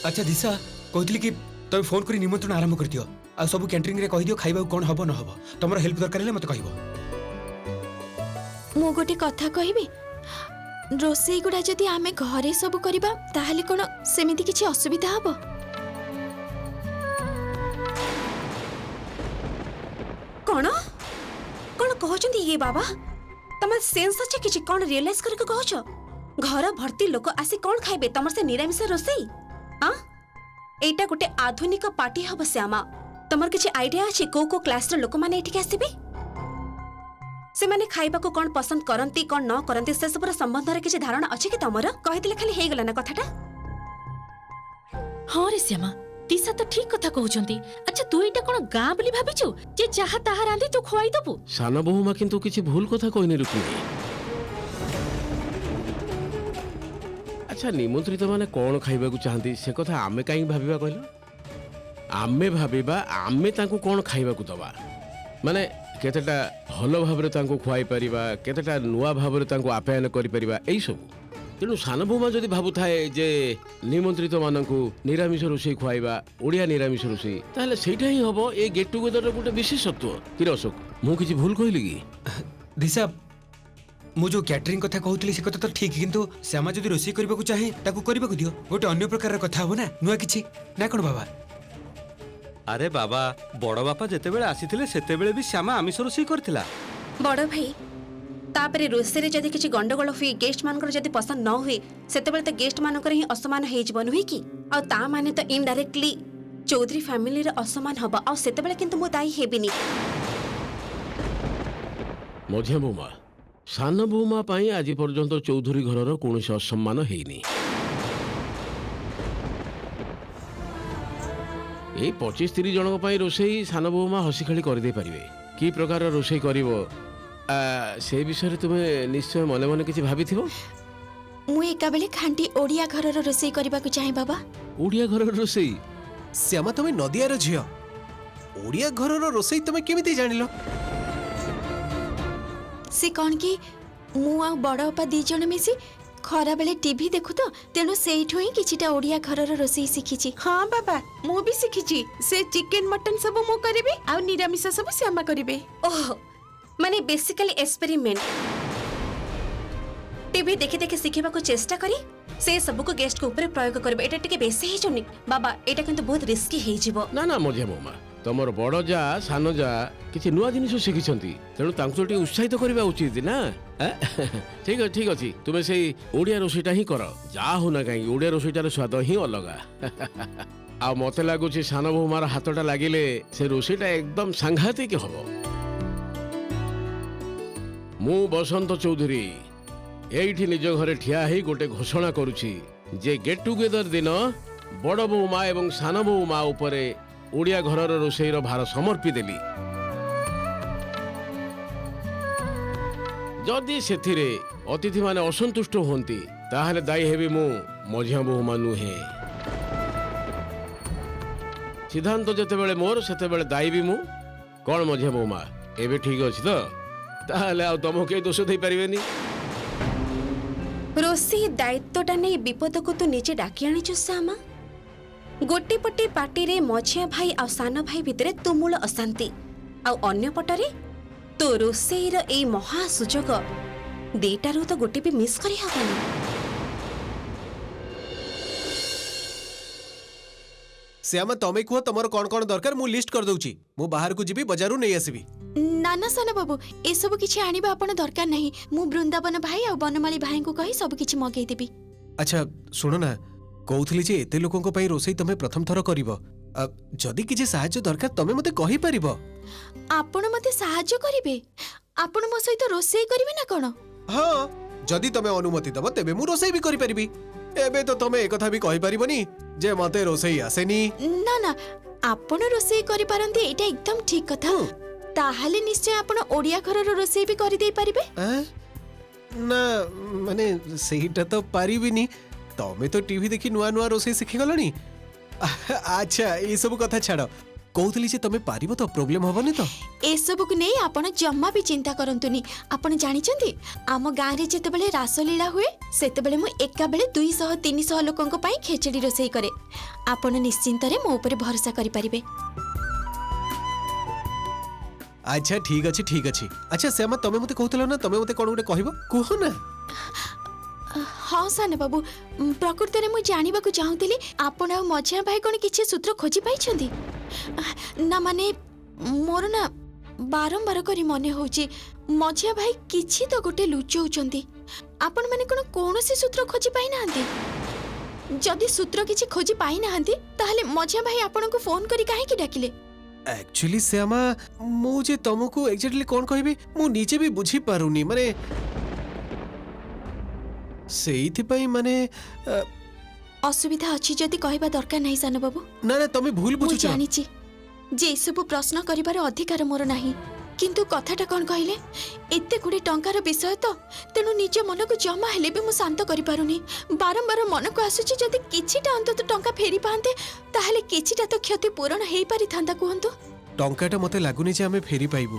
अच्छा दिशा कहती कि तुम फोन कर निमंत्रण आरंभ कर दियो आ सब कैंटरिंग रे कहि दियो खाइबा कोन हबो न हबो तमरो हेल्प दरकार ले मते कहबो। मु गोटे कथा कहबी रोसई गुडा जदि आमे घरे सब करबा ताहाले कोन सेमिति किछि असुविधा हबो? कौन कौन कहते ये बाबा तम सेंस अच्छे किसी कौन रियलाइज करके कह घर भर्ती लोक आसी कौन खाइबे तमर से निरामिष रोसई हाँ एटा गोटे आधुनिक पार्टी हम श्यामा तमर किसी आइडिया अच्छे को क्लास रो लोक माने एठिक आसीबे से माने खाइबा को कौन पसंद करंती कौन न करंती से सब संबंध रे किसी धारणा अच्छे कि तमर कहिदिले खाली हे गला ना कथाटा। हाँ रे श्यामा दिशा तो ठीक कथा कहउचंती। अच्छा तू एटा कोन गां बोली भाबिचु जे चाहा ताहा रांदी तू खुआई दबु? साना बहुमा किंतु किछि भूल कथा कहनी रुक्मिणी। अच्छा निमंत्रित माने कौन खाइबा को चाहती से कथा आमे काई भाबिबा कहलो? आमे भाबिबा आमे तांको कौन खाइबा को दबा माने केतेटा भलो भाबरे तांको खुआई परिबा केतेटा नुआ भाबरे तांको आप्यायन करि परिबा एई सब। तेणु सान बहुमा जदि भाबु थाए जे निमंत्रित मानकु निरामिष रोषे खुआइबा ओडिया निरामिष रोषे ताहले सेटा ही हबो ए गेट टुगेदर गोटे विशेषत्व कि अशोक मु किछि भूल कहली कि? दिशा मु जो कैटरिंग कथा कहउतली से कथा तो ठीक किंतु श्यामा जदि रोषे करबा को चाहे ताकू करबा को दियो गोटे अन्य प्रकार कथा हो ना नुआ किछि ना कोन बाबा? अरे बाबा बड़ बापा जेते बेले आसीथिले सेते बेले भी श्यामा आमिष रोषे करथिला। बड़ भाई तापरे रोषे रे जदि किछि गंडगोल हुई गेस्ट मानकर जदि पसंद न हुई सेते बेले त गेस्ट मानकर ही असमान हेइ जब नुहि कि आ ता माने तो इनडायरेक्टली चौधरी फैमिली रे असमान हबा आ सेते बेले किंतु मु दाई हेबिनी। मझिया बहुमा सान बहुमा पाई आज पर्यंत चौधरी घरर कौनसी असम्मान हेइनी। ए 25-30 जनक पाई रोषेई सान बहुमा हसी खेली कर दे परिबे की प्रकार रोषेई करिवो से विषय तुम्हें निश्चय मने मने किछि भाबिथिबो? मु एका बेले खांटी ओडिया घरर रोसई करबा को चाहे बाबा। ओडिया घरर रोषेई? श्यामा तुम नदियार झियो ओडिया घरर रोषेई तुम केमिति जानिलो? से कौन कि मु आ बड़ अपा दी जण मिसी खरा बेले टीवी देखु तो तेणु सेठो ही किछिटा ओडिया घरर रोसई सिखिछि। हाँ बाबा मु भी सिखिछि से चिकन मटन सब मु करिबे आ निरामिष सब श्यामा करिबे। ओह माने बेसिकली एक्सपेरिमेंट टीवी देखि देखि सिखिबा को चेष्टा करी से सब को गेस्ट को ऊपर प्रयोग करबे एटा टिके बेसी हे जोनी बाबा एटा किंतु बहुत रिस्की हे जिवो। ना ना मझिया बहुमा तमर बड़ जा सान जा किछि नुआ जिनिस शिखिछंती तेणु तांको टी उत्साहित करबा उचित ना। ठीक अछि तुमे सेई ओडिया रोषेटा ही कर जा हो ना काई ओडिया रोषेटार स्वाद ही अलगा। आ मते लागुछि सान बहुमार हातटा लागिले से रोषेटा एकदम सांघातिक हबो। मु बसंत चौधरी एइठी निज घरे ठिया ही गोटे घोषणा करुछि जे गेट टुगेदर दिन बड़ बहुमा एवं सान बहुमा उपरे ओडिया घरर रोषेईर भार समर्पी देली। जदि सेथिरे अतिथि माने असंतुष्ट होंती ताहले दायी हेबी मु मझिया बहुमा नुहे। सिद्धांत जेते बेले मोर सेते बेले दायी भी मु कौन मझिया बहुमा एबे ठीक अछि तो ताहले आ तमो के दोष दे परिबेनी। रोषेई दायित्वटा नहीं विपद को तू निजे डाकी आनी श्यामा गोटे पटे पार्टी रे मझिया भाई आ सान भाई भितरे तुमुल अशांति आ अन्य पटरे तो रोषेईर ए महा सुजोग देटारू तो गोटे भी मिस करी हबनी। श्यामा तमे कुह तमर कौन कौन दरकार मु लिस्ट कर दउची मु बाहर को जीबी बाजारू नै आसीबी। नाना सान बाबू ए सब किछि आनिबा आपण दरकार नहीं मु वृंदावन भाई आ बनमाली भाई को कहि सब किछि मगेई देबी। अच्छा सुनो ना कहउथली जे एते लोकन को पई रोसई तमे प्रथम थर करिवो जदि किछि सहायता दरकार तमे मते कहि परिबो। आपण मते सहायता करिवे आपण मो सहित रोसई करिवे ना कोन? हाँ जदि तमे अनुमति दबो तेबे मु रोसई भी करि परिबी। एबे तो तमे एक कथा भी कहि परिबोनी जे मते रोसई आसेनी। ना ना आपण रोसई करि पारंती एटा एकदम ठीक कथा। ताहाले निश्चय आपण ओडिया घरर रोसई भी करि देई परिबे? ना माने सेहीटा तो पारिबिनी तमे तो टीवी देखि नुआ नुआ रोसई सिखि गलनी। अच्छा ये सब कथा छाड़ କହୁଥିଲି ଯେ ତମେ ପାରିବ ତ ପ୍ରୋବ୍ଲେମ ହବନି ତ ଏସବୁକୁ ନେଇ ଆପଣ ଜମା ବି ଚିନ୍ତା କରନ୍ତୁନି। ଆପଣ ଜାଣିଛନ୍ତି ଆମ ଗାଁରେ ଯେତେବେଳେ ରାସଲୀଳା ହୁଏ ସେତେବେଳେ ମୁଁ ଏକାବେଳେ 200-300 ଲୋକଙ୍କ ପାଇଁ ଖେଚେଡି ରୋଷେଇ କରେ। ଆପଣ ନିଶ୍ଚିନ୍ତରେ ମୋ ଉପରେ ଭରସା କରିପାରିବେ। ଆଚ୍ଛା ଠିକ୍ ଅଛି ଠିକ୍ ଅଛି। ଆଚ୍ଛା ଶ୍ୟାମା ତମେ ମତେ କହୁଥିଲ ନା ତମେ ମତେ କ'ଣ ଗୋଟେ କହିବ କୁହ ନା। ହଁ ସାନ ବାବୁ, ପ୍ରକୃତରେ ମୁଁ ଜାଣିବାକୁ ଚାହୁଁଥିଲି ଆପଣ ଆଉ ମଝିଆ ଭାଇ କ'ଣ କିଛି ସୂତ୍ର ଖୋଜି ପାଇଛନ୍ତି? ନା ମାନେ ମୋର ନା ବାରମ୍ବାର କରି ମନେ ହଉଛି ମଝିଆ ଭାଇ କିଛି ତ ଗୋଟେ ଲୁଚଉଛନ୍ତି। ଆପଣମାନେ କ'ଣ କୌଣସି ସୂତ୍ର ଖୋଜି ପାଇନାହାନ୍ତି? ଯଦି ସୂତ୍ର କିଛି ଖୋଜି ପାଇନାହାନ୍ତି ତାହେଲେ ମଝିଆ ଭାଇ ଆପଣଙ୍କୁ ଫୋନ କରି କାହିଁକି ଡାକିଲେ? एक्चुअली श्यामा मु जे तुमको एक्जेक्टली कौन कहबी मु नीचे भी बुझी पारुनी माने सेइथि पई माने असुविधा अछि जदि कहबा दरकार नहीं सानो बाबू। ना ना तमे भूल मु बुझुछ जानिछि जे सब प्रश्न करिबार अधिकार मोर नाही, किंतु कथाटा कोन कहले एते गुडी टंकार विषय तो तेनु निज मन को जमा हेले भी मु शांत करि पारुनी। बारंबार मन को आसुछि जदि किछिटा अंत टंका फेरी पांते ताहले किछिटा तो क्षति पूर्ण हेई पारि थांदा कुहंतु। टंकाटा मते लागुनी जे हमें फेरी पाइबू।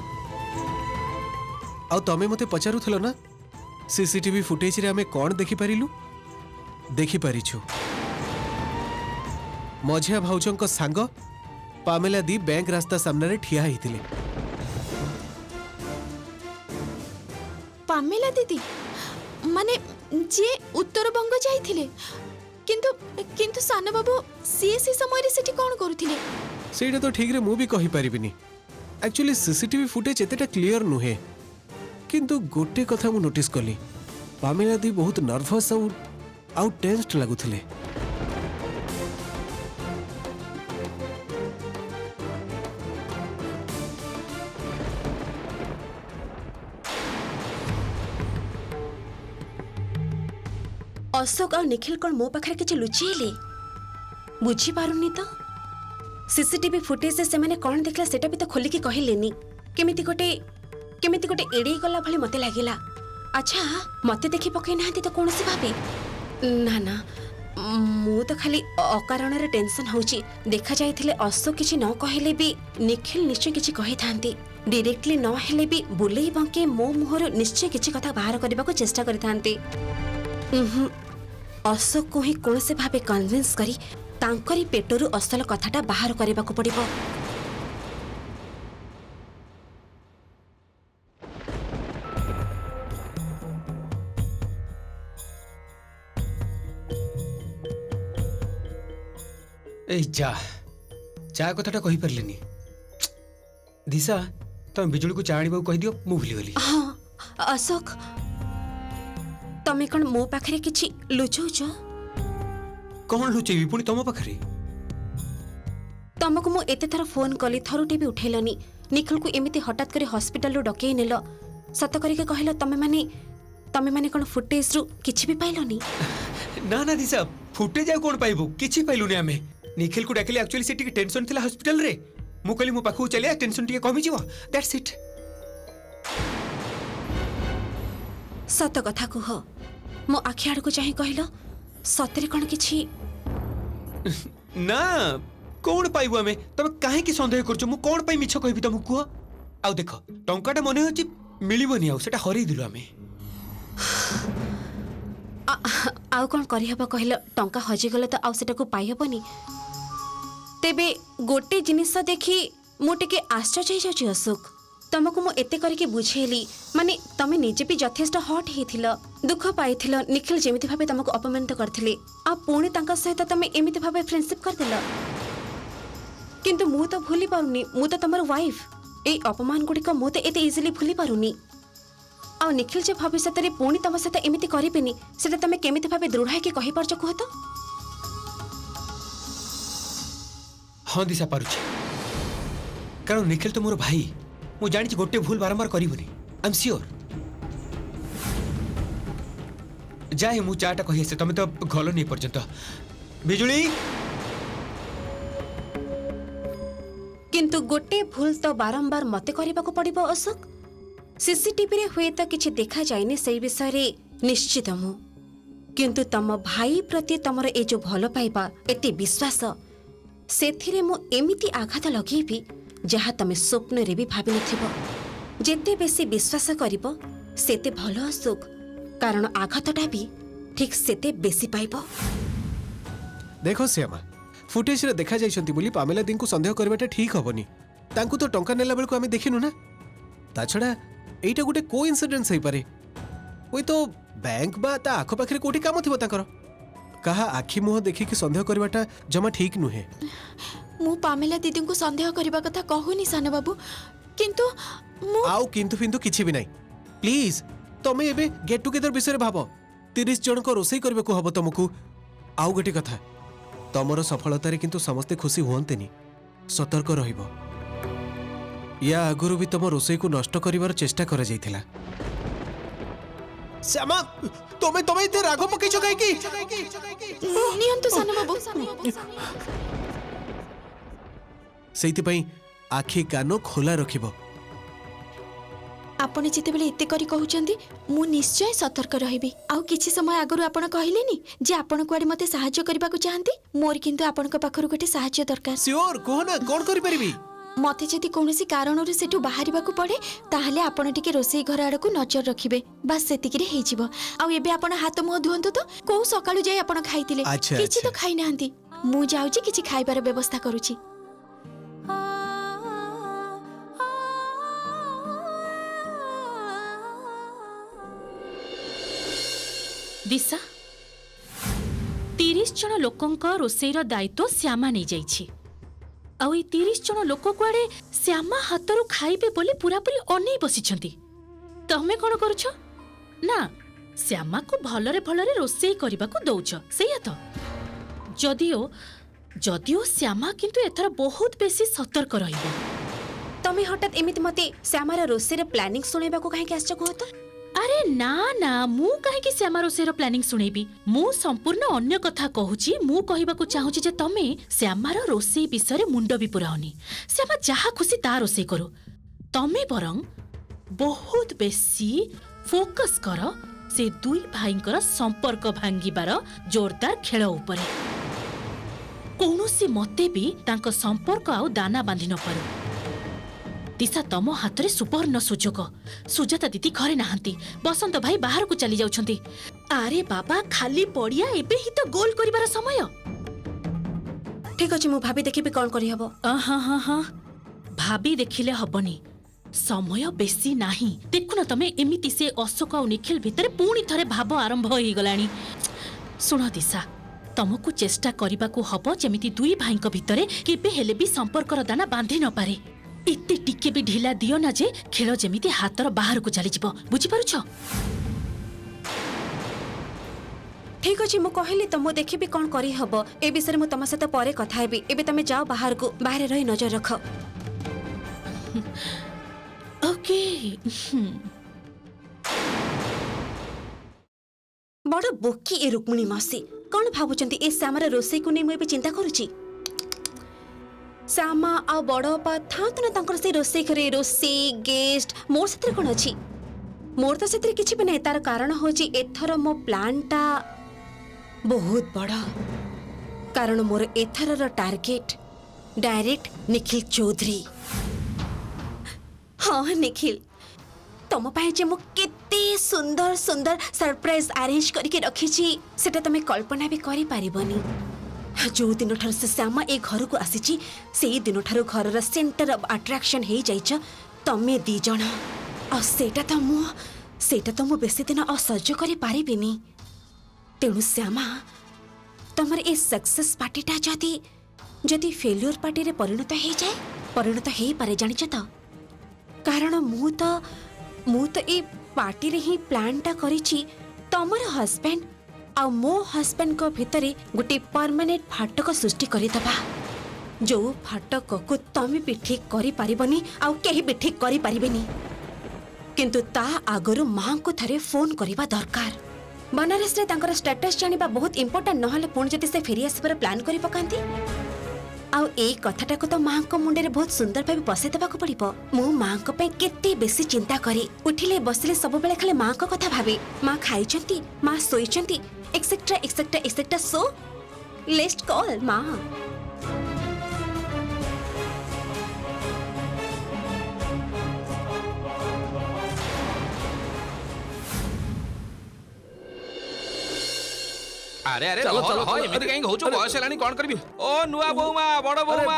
आ तमे मते पचारुथलो ना सीसीटीवी फुटेज रे हमें कोन देखि पारिलु? देखि पारिछु मझिया भाउजंक सांग पामेला दी बैंक रास्ता सामने रे ठिया हेतिले। पामेला दीदी माने जे उत्तर बंग जाइथिले, किंतु किंतु सानो बाबू सी समय रे सेठी कोन करूथिले? सेटा तो ठीक रे मु भी कहि परिबिनी। एक्चुअली सीसीटीवी फुटेज एतेटा क्लियर नुहे, किंतु गोटे कथा मु नोटिस कली पामेला दी बहुत नर्वस आउ टेंस्ड लागुथिले। अशोक और निखिल कौन मो पाखरे किछि लुचेले बुझी पारुनी तो। सीसीटीवी फुटेज से मैंने कौन देखला सेटा भी तो खोली की कहलेनी। केमिति गोटे एड़ी गला भली मते लागिला। अच्छा मते देखि पकई नाहंती तो कोनसी भाबे ना ना मु तो खाली अकारण रे टेंशन होउची। देखा जाइथिले अशोक किछि न कहले भी निखिल निश्चय किछि कहि थांती। डायरेक्टली न हेले भी बुलेई बंके मो मुहर निश्चय किछि कथा बाहर करबा को चेष्टा करि थांती। अशोक को ही कौन से भावे कन्विंस करी तांकरी पेटरू असल कथाटा बाहर करबा को पड़िबो। ए जा चा कथाटा कहि परलिनी। दिशा तुम बिजुली को चा आनिबा कहि दियो मु भूली गली। हाँ अशोक तमे कौन मो पाखरे किछि लुचौछ? कौन लुचेबी पुणी तुम पाखरे? तमको मु एते थर फोन कली थरुटे भी उठेलनी। निखिल को एमिति हठात करे हॉस्पिटल रो डकेई नेलो। सत करिके कहलो तमे माने कौन फुटेज रु किछि भी पाइलनी? ना ना दिशा फुटेज आ कोन पाइबो किछि पाइलुनी आमे। निखिल को डाकिले एक्चुअली से टिके टेंशन थिला हॉस्पिटल रे। मु कहली मु पाखु चले टेंशन टिके कमी जीवो दैट्स इट। सत कथा कुह मो आखि आड़ को चाहि कहलो सतरे कौन किछि ना कौन पाइबो आमे तमे काहे की संदेह करछो? मु कोन पाइ मिछ कहबी तुमको कुह। आउ देखो टंकाटा मने होची मिलिबोनी आउ सेटा हरई दिलो आमे। आउ कौन करि हबा कहलो? टंका हजि गले तो आउ सेटा को पाइ हबनी। तेबे गोटे जिनिस देखि मु टिके आश्चर्य हो जाउची अशोक। तमको मु एते करके बुझेली माने तमे निजे भी यथेष्ट हट हेथिल दुख पाइथिल। निखिल जेमिति भाबे तमको अपमानित करथिले आ पुणी तांका सहित तमे एमिति भाबे फ्रेंडशिप करदेल। किंतु मु तो भूली पारुनी मु तो तमर वाइफ। ए अपमान गुडिक मु तो एते इजिली भूली पारुनी। आ निखिल जे भविष्यत रे पुणी तम सहित एमिति करिबेनी सेटा तमे केमिति भाबे दृढ़ है कि कहि परछ कुह तो? हाँ दिशा पारुछि कारण निखिल तो मोर भाई। मु जानि छी गोटे भूल बारंबार करिबोनी। I am sure. जाए मु चाटा कहि आसे तमे तो गलो नहीं पर्यंत। बिजुली किंतु गोटे भूल तो बारंबार मते करबा को पड़िबो अशोक। सीसीटीवी रे हुए तो किछि देखा जायनी सेई विषय रे निश्चित मु। किंतु तम भाई प्रति तमर ए जो भलो पाइबा एते विश्वास ସେଥିରେ ମୁଁ ଏମିତି ଆଘାତ ଲଗେଇବି ଯାହା ତମେ ସ୍ୱପ୍ନରେ ବି ଭାବିନଥିବ। ଯେତେ ବେଶୀ ବିଶ୍ୱାସ କରିବ ସେତେ ଭଲ ସୁଖ, କାରଣ ଆଘାତଟା ବି ଠିକ୍ ସେତେ ବେଶୀ ପାଇବ। ଦେଖ ଶ୍ୟାମା, ଫୁଟେଜରେ ଦେଖା ଯାଇଛନ୍ତି ବୋଲି ପାମେଲା ଦିଙ୍କୁ ସନ୍ଦେହ କରିବାଟା ଠିକ୍ ହବନି। ତାଙ୍କୁ ତ ଟଙ୍କା ନେଲା ବେଳକୁ ଆମେ ଦେଖିନୁ ନା। ତା ଛଡ଼ା ଏଇଟା ଗୋଟେ କୋଇନ୍ସିଡେନ୍ସ ହେଇପାରେ। ହୁଏ ତ ବ୍ୟାଙ୍କ ବା ତା ଆଖପାଖରେ କୋଉଠି କାମ ଥିବ ତାଙ୍କର। କାହା ଆଖି ମୁହଁ ଦେଖିକି ସନ୍ଦେହ କରିବାଟା ଜମା ଠିକ୍ ନୁହେଁ। ମୁଁ ପାମେଲା ଦିଦିଙ୍କୁ ସନ୍ଦେହ କରିବା କଥା କହୁନି ସାନ ବାବୁ, କିନ୍ତୁ ମୁଁ ଆଉ କିନ୍ତୁ ଫିନ୍ତୁ କିଛି ବି ନାହିଁ। ପ୍ଲିଜ ତମେ ଏବେ ଗେଟ୍ ଟୁଗେଦର ବିଷୟରେ ଭାବ। 30 ଜଣଙ୍କ ରୋଷେଇ କରିବାକୁ ହବ ତମକୁ। ଆଉ ଗୋଟେ କଥା, ତମର ସଫଳତାରେ କିନ୍ତୁ ସମସ୍ତେ ଖୁସି ହୁଅନ୍ତେନି। ସତର୍କ ରହିବ। ୟା ଆଗରୁ ବି ତମ ରୋଷେଇକୁ ନଷ୍ଟ କରିବାର ଚେଷ୍ଟା କରାଯାଇଥିଲା। ଶ୍ୟାମା, ତମେ ତମେ ଏତେ ରାଗ ପକେଇଛ କାହିଁକି? ନିଅନ୍ତୁ ସାନ ବାବୁ। ସେଇଥିପାଇଁ ଆଖି କାନ ଖୋଲା ରଖିବ। ଆପଣ ଯେତେବେଳେ ଏତେ କରି କହୁଛନ୍ତି ମୁଁ ନିଶ୍ଚୟ ସତର୍କ ରହିବି। ଆଉ କିଛି ସମୟ ଆଗରୁ ଆପଣ କହିଲେନି ଯେ ଆପଣ କୁଆଡେ ମତେ ସାହାଯ୍ୟ କରିବାକୁ ଚାହାନ୍ତି। ମୋର କିନ୍ତୁ ଆପଣଙ୍କ ପାଖରୁ ଗୋଟେ ସାହାଯ୍ୟ ଦରକାର। ସିଓର, କୁହ ନା କଣ କରିପାରିବି? ମତେ ଯଦି କୌଣସି କାରଣରୁ ସେଠୁ ବାହାରିବାକୁ ପଡେ ତାହେଲେ ଆପଣ ଟିକେ ରୋଷେଇ ଘର ଆଡକୁ ନଜର ରଖିବେ। ବାସ୍ ସେତିକିରେ ହେଇଯିବ। ଆଉ ଏବେ ଆପଣ ହାତ ମୁହଁ ଧୁଅନ୍ତୁ ତ। କୋଉ ସକାଳୁ ଯାଇ ଆପଣ ଖାଇଥିଲେ? ଆଚ୍ଛା, କିଛି ତ ଆଚ୍ଛା। ଖାଇନାହାନ୍ତି। ମୁଁ ଯାଉଛି କିଛି ଖାଇବାର ବ୍ୟବସ୍ଥା କରୁଛି। ଦିଶା, 30 ଜଣ ଲୋକଙ୍କ ରୋଷେଇର ଦାୟିତ୍ୱ ଶ୍ୟାମା ନେଇଯାଇଛି। ଆଉ ଏଇ 30 ଜଣ ଲୋକ କୁଆଡେ ଶ୍ୟାମା ହାତରୁ ଖାଇବେ ବୋଲି ପୁରାପୁରି ଅନେଇ ବସିଛନ୍ତି। ତମେ କଣ କରୁଛ ନା ଶ୍ୟାମାକୁ ଭଲରେ ଭଲରେ ରୋଷେଇ କରିବାକୁ ଦଉଛ, ସେଇଆ ତ? ଯଦିଓ ଶ୍ୟାମା କିନ୍ତୁ ଏଥର ବହୁତ ବେଶୀ ସତର୍କ ରହିବ। ତମେ ହଠାତ୍ ଏମିତି ମତେ ଶ୍ୟାମାର ରୋଷେଇର ପ୍ଲାନିଂ ଶୁଣେଇବାକୁ କାହିଁକି ଆସିଛ କୁହ ତ? ଆରେ ନା ନା, ମୁଁ କାହିଁକି ଶ୍ୟାମା ରୋଷେଇର ପ୍ଲାନିଂ ଶୁଣେଇବି? ମୁଁ ସମ୍ପୂର୍ଣ୍ଣ ଅନ୍ୟ କଥା କହୁଛି। ମୁଁ କହିବାକୁ ଚାହୁଁଛି ଯେ ତମେ ଶ୍ୟାମାର ରୋଷେଇ ବିଷୟରେ ମୁଣ୍ଡ ବି ପୁରାଅନି। ଶ୍ୟାମା ଯାହା ଖୁସି ତା ରୋଷେଇ କରୁ। ତମେ ବରଂ ବହୁତ ବେଶୀ ଫୋକସ୍ କର ସେ ଦୁଇ ଭାଇଙ୍କର ସମ୍ପର୍କ ଭାଙ୍ଗିବାର ଜୋରଦାର ଖେଳ ଉପରେ। କୌଣସି ମତେ ବି ତାଙ୍କ ସମ୍ପର୍କ ଆଉ ଦାନା ବାନ୍ଧି ନପାରୁ। ଦିଶା, ତମ ହାତରେ ସୁବର୍ଣ୍ଣ ସୁଯୋଗ। ସୁଜାତା ଦିଦି ଘରେ ନାହାନ୍ତି, ବସନ୍ତ ଭାଇ ବାହାରକୁ ଚାଲି ଯାଉଛନ୍ତି। ଆରେ ବାବା, ଖାଲି ପଡିଆ ଏବେ ହିଁ ତ ଗୋଲ କରିବାର ସମୟ। ଠିକ୍ ଅଛି, ମୁଁ ଭାବି ଦେଖିବି କଣ କରିହବ। ହଁ, ଭାବି ଦେଖିଲେ ହବନି। ସମୟ ବେଶୀ ନାହିଁ। ଦେଖୁନ ତମେ, ଏମିତି ସେ ଅଶୋକ ଆଉ ନିଖିଲ ଭିତରେ ପୁଣି ଥରେ ଭାବ ଆରମ୍ଭ ହେଇଗଲାଣି। ଶୁଣ ଦିଶା, ତମକୁ ଚେଷ୍ଟା କରିବାକୁ ହବ ଯେମିତି ଦୁଇ ଭାଇଙ୍କ ଭିତରେ କେବେ ହେଲେ ବି ସମ୍ପର୍କର ଦାନା ବାନ୍ଧି ନପାରେ। ଏତେ ଟିକେ ବି ଢିଲା ଦିଅ ନା ଯେ ଖେଳ ଯେମିତି ହାତର ବାହାରକୁ ଚାଲିଯିବ। ବୁଝିପାରୁଛ? ଠିକ୍ ଅଛି, ମୁଁ କହିଲି ତ, ମୁଁ ଦେଖିବି କଣ କରିହବ। ଏ ବିଷୟରେ ମୁଁ ତମ ସହିତ ପରେ କଥା ହେବି। ଏବେ ତମେ ଯାଅ ବାହାରକୁ, ବାହାରେ ରହି ନଜର ରଖ। ଓକେ। ବଡ଼ ବୋକି ଏ ରୁକ୍ମିଣୀ ମାଉସୀ। କଣ ଭାବୁଛନ୍ତି ଏ ଶ୍ୟାମାର ରୋଷେଇକୁ ନେଇ ମୁଁ ଏବେ ଚିନ୍ତା କରୁଛି? ଶ୍ୟାମା ଆଉ ବଡ଼ ଅପା ଥାଆନ୍ତୁ ନା ତାଙ୍କର ସେଇ ରୋଷେଇ ଘରେ। ରୋଷେଇ, ଗେଷ୍ଟ, ମୋର ସେଥିରେ କଣ ଅଛି? ମୋର ତ ସେଥିରେ କିଛି ବି ନାହିଁ। ତାର କାରଣ ହଉଛି ଏଥର ମୋ ପ୍ଲାନ୍ଟା ବହୁତ ବଡ଼। କାରଣ ମୋର ଏଥରର ଟାର୍ଗେଟ ଡାଇରେକ୍ଟ ନିଖିଲ ଚୌଧୁରୀ। ହଁ ନିଖିଲ, ତମ ପାଇଁ ଯେ ମୁଁ କେତେ ସୁନ୍ଦର ସୁନ୍ଦର ସରପ୍ରାଇଜ ଆରେଞ୍ଜ କରିକି ରଖିଛି ସେଟା ତମେ କଳ୍ପନା ବି କରିପାରିବନି। ଯୋଉ ଦିନଠାରୁ ସେ ଶ୍ୟାମା ଏ ଘରକୁ ଆସିଛି ସେଇ ଦିନଠାରୁ ଘରର ସେଣ୍ଟର ଅଫ୍ ଆଟ୍ରାକ୍ସନ ହେଇଯାଇଛ ତମେ ଦି ଜଣ। ଆଉ ସେଇଟା ତ ମୁଁ ବେଶୀ ଦିନ ଆଉ ସହ୍ୟ କରିପାରିବିନି। ତେଣୁ ଶ୍ୟାମା, ତମର ଏ ସକ୍ସେସ୍ ପାର୍ଟିଟା ଯଦି ଫେଲ୍ୟୁର ପାର୍ଟିରେ ପରିଣତ ହେଇପାରେ, ଜାଣିଛ ତ? କାରଣ ମୁଁ ତ ଏ ପାର୍ଟିରେ ହିଁ ପ୍ଲାନ୍ଟା କରିଛି ତମର ହଜବେଣ୍ଡ ଆଉ ମୋ ହଜବେଣ୍ଡଙ୍କ ଭିତରେ ଗୋଟେ ପରମାନେଣ୍ଟ ଫାଟକ ସୃଷ୍ଟି କରିଦେବା। ଯୋଉ ଫାଟକକୁ ତମେ ବି ଠିକ୍ କରିପାରିବନି ଆଉ କେହି ବି ଠିକ୍ କରିପାରିବେନି। କିନ୍ତୁ ତା ଆଗରୁ ମାଙ୍କୁ ଥରେ ଫୋନ୍ କରିବା ଦରକାର। ବନାରସରେ ତାଙ୍କର ଷ୍ଟାଟସ୍ ଜାଣିବା ବହୁତ ଇମ୍ପୋର୍ଟାଣ୍ଟ, ନହେଲେ ପୁଣି ଯଦି ସେ ଫେରି ଆସିବାର ପ୍ଲାନ୍ କରି ପକାନ୍ତି। ଆଉ ଏଇ କଥାଟାକୁ ତ ମାଙ୍କ ମୁଣ୍ଡରେ ବହୁତ ସୁନ୍ଦର ଭାବେ ବସେଇ ଦେବାକୁ ପଡିବ। ମୁଁ ମାଙ୍କ ପାଇଁ କେତେ ବେଶୀ ଚିନ୍ତା କରେ। ଉଠିଲେ ବସିଲେ ସବୁବେଳେ ଖାଲି ମାଙ୍କ କଥା ଭାବେ। ମା ଖାଇଛନ୍ତି, ମା ଶୋଇଛନ୍ତି, etcetera etcetera etcetera. Show let's call ମା। আরে আরে চলো, রহ, চলো, রহ, চলো, এମିତି আরে, କାହିଁ ହଉଛ ଆରେ, ବୟସ ହେଲାଣି କଣ କରିବି ଓ ନୂଆ ବୋଉମା ବଡ ବୋଉମା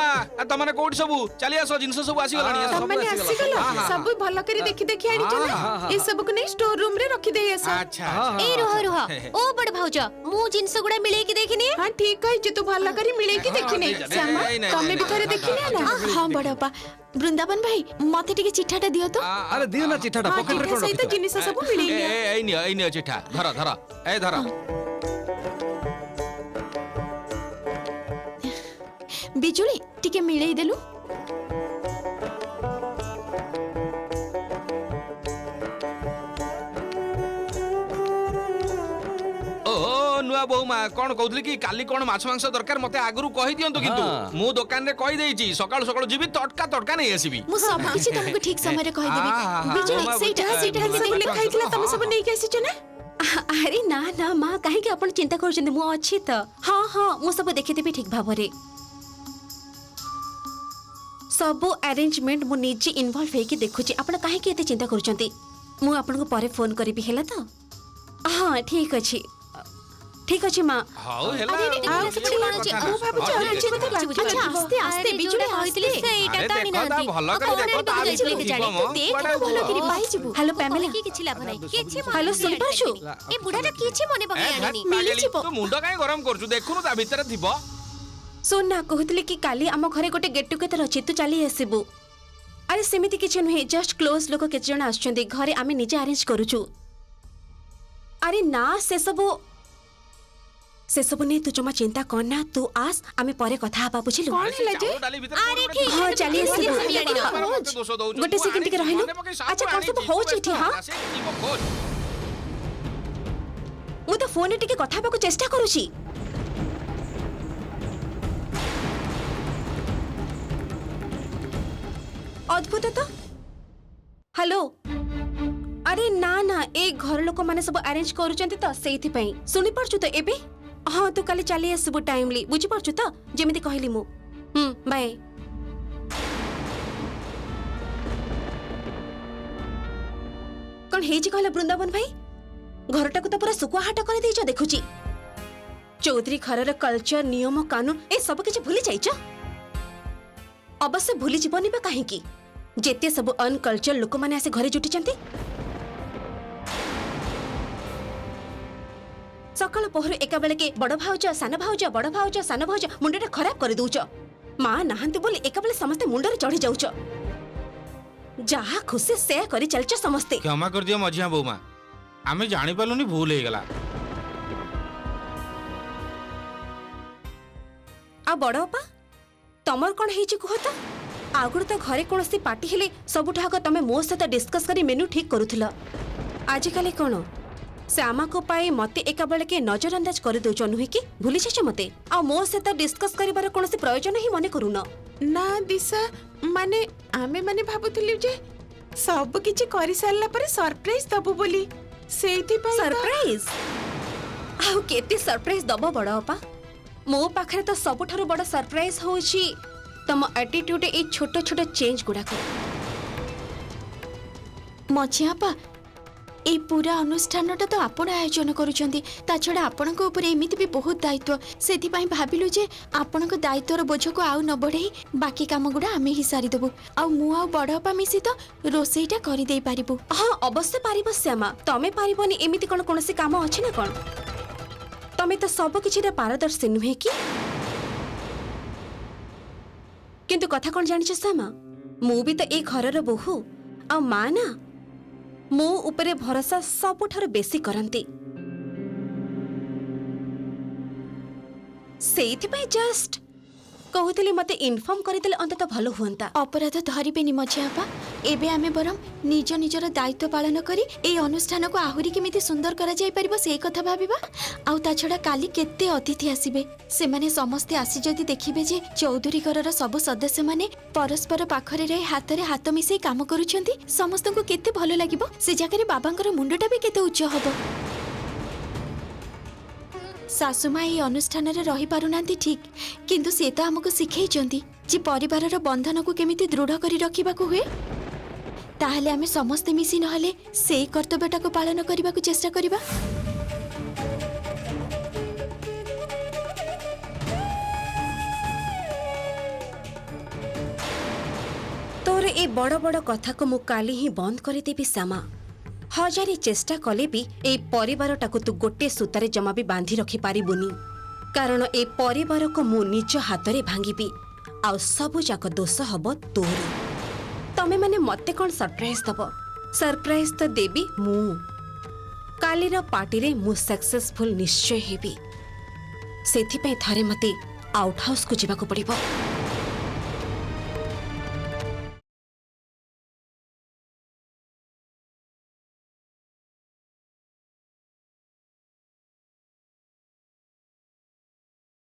ତମମାନେ କୋଉଠି ସବୁ ଚାଲି ଆସ ଜିନିଷ ସବୁ ଆସିଗଲାଣି ଆସ। ତମମାନେ ଆସିଗଲ ସବୁ ଭଲ କରି ଦେଖି ଦେଖି ଆଣିଛ ନା ଏସବୁକୁ ନେଇ ଷ୍ଟୋର ରୁମ ରେ ରଖି ଦେଇ ଆସ ଆଚ୍ଛା ଏଇ ରୁହ ରୁହ ଓ ବଡ ଭାଉଜ ମୁଁ ଜିନିଷ ଗୁଡା ମିଳେଇକି ଦେଖିନି ହଁ ଠିକ କହିଛୁ ତୁ ଭଲ କରି ମିଳେଇକି ଦେଖିନେ ଶ୍ୟାମା ତମେ ବି ଥରେ ଦେଖିନେ ନା ହଁ ବଡ ବାପା ବୃନ୍ଦାବନ ଭାଇ ମତେ ଟିକେ ଚିଠାଟା ଦିଅ ତ ଆରେ ଦିଅ ନା ଚିଠାଟା ହଁ ପକେଟରେ ଚିଠା କଣ ସହିତ ରଖିଛ ଜିନିଷ ସବୁ ମିଳେଇ ନିଅ ଏଇ ନିଅ ଚିଠା ଧର ଧର ଏଇ ଧର ବିଜୁଳି ଟିକେ ମିଳେଇ ଦେଲୁ ଓହୋ ନୂଆ ବୋଉମା କଣ କହୁଥିଲି କି କାଲି କଣ ମାଛ ମାଂସ ଦରକାର ମତେ ଆଗରୁ କହି ଦିଅନ୍ତୁ କିନ୍ତୁ ମୁଁ ଦୋକାନରେ କହିଦେଇଛି ସକାଳୁ ସକାଳୁ ଯିବି ତଟକା ତଟକା ନେଇ ଆସିବି ମୁଁ ସବୁ କିଛି ତମକୁ ଠିକ ସମୟରେ କହିଦେବି ବିଜୁଳି ସେଇଟା ସେଇଟା ସବୁ ଲେଖା ହେଇଥିଲା ତମେ ସବୁ ନେଇକି ଆସିଛ ନା ଆରେ ନା ନା ମା କାହିଁକି ଆପଣ ଚିନ୍ତା କରୁଛନ୍ତି ମୁଁ ଅଛି ତ ହଁ ହଁ ମୁଁ ସବୁ ଦେଖିଦେବି ଠିକ ଭାବରେ ସବୁ ଆରେଞ୍ଜମେଣ୍ଟ ମୁଁ ନିଜେ ଇନଭଲ୍ଭ ହେଇକି ଦେଖୁଛି ଆପଣ କାହିଁକି ଏତେ ଚିନ୍ତା କରୁଛନ୍ତି ମୁଁ ଆପଣଙ୍କୁ ପରେ ଫୋନ କରିବି ହେଲା ତ ହଁ ଠିକ ଅଛି ମା ହଉ ହେଲା ଆରେ, ଆରେ, ଆଉ ସେପଟେ କିଛି କଣ କଥା ଅଛି? ନାହିଁ। ମୁଁ ଭାବୁଛି ହଁ, ଆଉ ଠିକ କିଛି ଅଛି। କଥା ଲାଗୁଛି। ଆଚ୍ଛା ଆସ୍ତେ ଆସ୍ତେ ବିଜୁଳି କହିଥିଲେ ସେଇଟା ଆରେ ଟାଣି ଦେଖ ତା ନାହାନ୍ତି ଭଲ କରି ଦେଖ ତା ଭିତରେ ଥିବ ମ ଦେଖ କୁଆଡେ ଭଲ କରି କୁହ। ପାଇଯିବୁ ହ୍ୟାଲୋ ପ୍ୟାମେଲା କିଛି ଲାଭ ନାହିଁ କିଛି ହ୍ୟାଲୋ ଶୁଣିପାରୁଛୁ ଏ ବୁଢାଟା କିଛି ମନେ ଏ, ପକେଇ ଭାଇ, ଆଣିନି ପାଗେଳି, ତୁ ମୁଣ୍ଡ କାଇଁ ଗରମ କରୁଛୁ ଦେଖୁନୁ ତା ଭିତରେ ଥିବ ଶୁଣ ନା କହୁଥିଲି କି କାଲି ଆମ ଘରେ ଗୋଟେ ଗେଟ୍ ଟୁଗେଦର ଅଛି ତୁ ଚାଲି ଆସିବୁ ଆରେ ସେମିତି କିଛି ନୁହେଁ ଜଷ୍ଟ କ୍ଲୋଜ ଲୋକ କେତେ ଜଣ ଆସୁଛନ୍ତି ଘରେ ଆମେ ନିଜେ ଆରେଞ୍ଜ କରୁଛୁ ଆରେ ନା ସେସବୁ ନେଇ ତୁ ଜମା ଚିନ୍ତା କରନା ତୁ ଆସ ଆମେ ପରେ କଥା ହବା ବୁଝିଲୁ କଣ ହେଲା ଯେ ଚାଉଳ ଡାଲି ଭିତରେ ଆରେ କୋଉଠି ଠିକ ହଁ ଗୋଟେ ଚାଲି ଆସିବୁ ମତେ ଦୋଷ ଦଉଛୁ। ଗୋଟେ ମୁଁ ସେକେଣ୍ଡ ଟିକେ ଆଣିଛି, ରହିଲୁ ମନେ ପକେଇ ସବୁ ଆଚ୍ଛା କଣ ସବୁ ଆଣିଛି, ହଉଛି ତୁ ଏଠି ବ୍ୟସ୍ତ ହଁ ହନା, ସେ ଯିବ ଖୋଜ। ମୁଁ ତ ଫୋନରେ ଟିକେ କଥା ହେବାକୁ ଚେଷ୍ଟା କରୁଛି ଅଦ୍ଭୁତ ତ ହ୍ୟାଲୋ ଆରେ ନା ନା ଏ ଘର ଲୋକମାନେ ସବୁ ଆରେଞ୍ଜ କରୁଛନ୍ତି ତ ସେଇଥିପାଇଁ ଶୁଣିପାରୁଛୁ ତ ଏବେ ହଁ ତୁ କାଲି ଚାଲି ଆସିବୁ ଟାଇମଲି ବୁଝିପାରୁଛୁ ତ ଯେମିତି କହିଲି ମୁଁ ବାଏ କଣ ହେଇଛି କହିଲ ବୃନ୍ଦାବନ ଭାଇ ଘରଟାକୁ ତ ପୁରା ଶୁକୁଆହାଟ କରିଦେଇଛ ଦେଖୁଛି ଚୌଧୁରୀ ଘରର କଲଚର ନିୟମ କାନୁନ ଏ ସବୁ କିଛି ଭୁଲି ଯାଇଛ ଅବଶ୍ୟ ଭୁଲି ଯିବନି ବା କାହିଁକି ଯେତେ ସବୁ ଅନକଲଚର ଲୋକମାନେ ଆସି ଘରେ ଜୁଟିଛନ୍ତି ସକାଳ ପହରୁ ଏକାବେଳକେ ବଡ ଭାଉଜ ସାନ ଭାଉଜ ବଡ ଭାଉଜ ସାନ ଭାଉଜ ମୁଣ୍ଡଟା ଖରାପ କରିଦଉଛ ମା ନାହାନ୍ତି ବୋଲି ଏକାବେଳେ ସମସ୍ତେ ମୁଣ୍ଡରେ ଚଢି ଯାଉଛ ଯାହା ଖୁସି ସେୟା କରି ଚାଲିଛ ସମସ୍ତେ କ୍ଷମା କରିଦିଅ ମଝିଆ ବୋଉମା ଆମେ ଜାଣିପାରିଲୁନି ଭୁଲ ହେଇଗଲା ଆଉ ବଡ ବାପା ତମର କଣ ହେଇଛି କୁହ ତ ଆଗରୁ ତ ଘରେ କୌଣସି ପାର୍ଟି ହେଲେ ସବୁଠୁ ଆଗ ତମେ ମୋ ସହିତ ଡିସ୍କସ୍ କରି ମେନୁ ଠିକ କରୁଥିଲ ଆଜିକାଲି କଣ ଶ୍ୟାମାକୁ ପାଇ ମତେ ଏକାବେଳକେ ନଜରଅନ୍ଦାଜ କରିଦଉଛ ନୁହେଁ କି ଭୁଲି ଯାଇଛ ମତେ ଆଉ ମୋ ସହିତ ଡିସ୍କସ୍ କରିବାର କୌଣସି ପ୍ରୟୋଜନ ହିଁ ମନେ କରୁନ ନା ଦିଶା ମାନେ ଆମେ ମାନେ ଭାବୁଥିଲୁ ଯେ ସବୁ କିଛି କରି ସାରିଲା ପରେ ସରପ୍ରାଇଜ ଦବୁ ବୋଲି ସେଇଥିପାଇଁ ତ- ସରପ୍ରାଇଜ ଆଉ କେତେ ସରପ୍ରାଇଜ ଦବ ବଡ ବାପା ମୋ ପାଖରେ ତ ସବୁଠାରୁ ବଡ ସରପ୍ରାଇଜ ହଉଛି ତମ ଆଟିଟ୍ୟୁଡ ଏଇ ଛୋଟ ଛୋଟ ଚେଞ୍ଜ ଗୁଡାକ ମଝିଆ ବାପା এই পুরা অনুষ্ঠানটা তো আপন আয়োজন করুଛନ୍ତି তা ছড়া ଆପଣଙ୍କ ଉପରେ ଏମିତି ବି ବହୁତ ଦାୟିତ୍ୱ ସେଥିପାଇଁ ଭାବିଲୁ ଯେ ଆପଣଙ୍କ ଦାୟିତ୍ୱର ବୋଝକୁ ଆଉ ନ ବଢ଼େଇ ବାକି କାମଗୁଡ଼ା ଆମେ ହିଁ ସାରିଦେବୁ ଆଉ ମୁଁ ଆଉ ବଡ଼ ବାପା ମିଶି ତ ରୋଷେଇଟା କରିଦେଇ ପାରିବୁ ହଁ ଅବଶ୍ୟ ପାରିବ ଶ୍ୟାମା ତମେ ପାରିବନି ଏମିତି କଣ କୌଣସି କାମ ଅଛି ନା କଣ ତମେ ତ ସବୁ କିଛିରେ ପାରଦର୍ଶୀ ନୁହେଁ କି କିନ୍ତୁ କଥା କଣ ଜାଣିଛ ଶ୍ୟାମା ମୁଁ ବି ତ ଏଇ ଘରର ବୋହୂ ଆଉ ମା ନା ମୋ ଉପରେ ଭରସା ସବୁଠାରୁ ବେଶୀ କରନ୍ତି ସେଇଥିପାଇଁ ଜଷ୍ଟ କହୁଥିଲି ମତେ ଇନଫର୍ମ କରିଦେଲେ ଅନ୍ତତଃ ଭଲ ହୁଅନ୍ତା ଅପରାଧ ଧରିବେନି ମଝିଆ ବାପା ଏବେ ଆମେ ବରଂ ନିଜ ନିଜର ଦାୟିତ୍ୱ ପାଳନ କରି এই অনুষ্ঠাନକୁ ଆହୁରି କେମିତି ସୁନ୍ଦର କରାଯାଇପାରିବ ସେଇ କଥା ଭାବିବା ଆଉ ତା ଛଡ଼ା କାଲି କେତେ ଅତିଥି ଆସିବେ ସେମାନେ ସମସ୍ତେ ଆସି ଯଦି ଦେଖିବେ ଯେ ଚୌଧୁରୀ ଘରର ସବୁ ସଦସ୍ୟମାନେ ପରସ୍ପର ପାଖରେ ରହି ହାତରେ ହାତ ମିଶାଇ କାମ କରୁଛନ୍ତି ସମସ୍ତଙ୍କୁ କେତେ ଭଲ ଲାଗିବ ସେ ଜାଗାରେ ବାବାଙ୍କର ମୁଣ୍ଡଟା ବି କେତେ ଉଚ୍ଚ ହବ ଶାଶୁମା ଏହି ଅନୁଷ୍ଠାନରେ ରହିପାରୁନାହାନ୍ତି ଠିକ୍ କିନ୍ତୁ ସେ ତ ଆମକୁ ଶିଖେଇଛନ୍ତି ଯେ ପରିବାରର ବନ୍ଧନକୁ କେମିତି ଦୃଢ଼ କରି ରଖିବାକୁ ହୁଏ ତାହେଲେ ଆମେ ସମସ୍ତେ ମିଶି ନହେଲେ ସେଇ କର୍ତ୍ତବ୍ୟଟାକୁ ପାଳନ କରିବାକୁ ଚେଷ୍ଟା କରିବା ତୋର ଏ ବଡ଼ ବଡ଼ କଥାକୁ ମୁଁ କାଲି ହିଁ ବନ୍ଦ କରିଦେବି ଶ୍ୟାମା। ହଜାରେ ଚେଷ୍ଟା କଲେ ବି ଏଇ ପରିବାରଟାକୁ ତୁ ଗୋଟେ ସୂତାରେ ଜମା ବି ବାନ୍ଧି ରଖିପାରିବୁନି। କାରଣ ଏ ପରିବାରକୁ ମୁଁ ନିଜ ହାତରେ ଭାଙ୍ଗିବି ଆଉ ସବୁ ଯାକ ଦୋଷ ହବ ତୋର। ତମେ ମାନେ ମତେ କ'ଣ ସରପ୍ରାଇଜ ଦବ? ସରପ୍ରାଇଜ ତ ଦେବି ମୁଁ। କାଲିର ପାର୍ଟିରେ ମୁଁ ସକ୍ସେସଫୁଲ ନିଶ୍ଚୟ ହେବି। ସେଥିପାଇଁ ଥରେ ମତେ ଆଉଟ୍ ହାଉସକୁ ଯିବାକୁ ପଡ଼ିବ।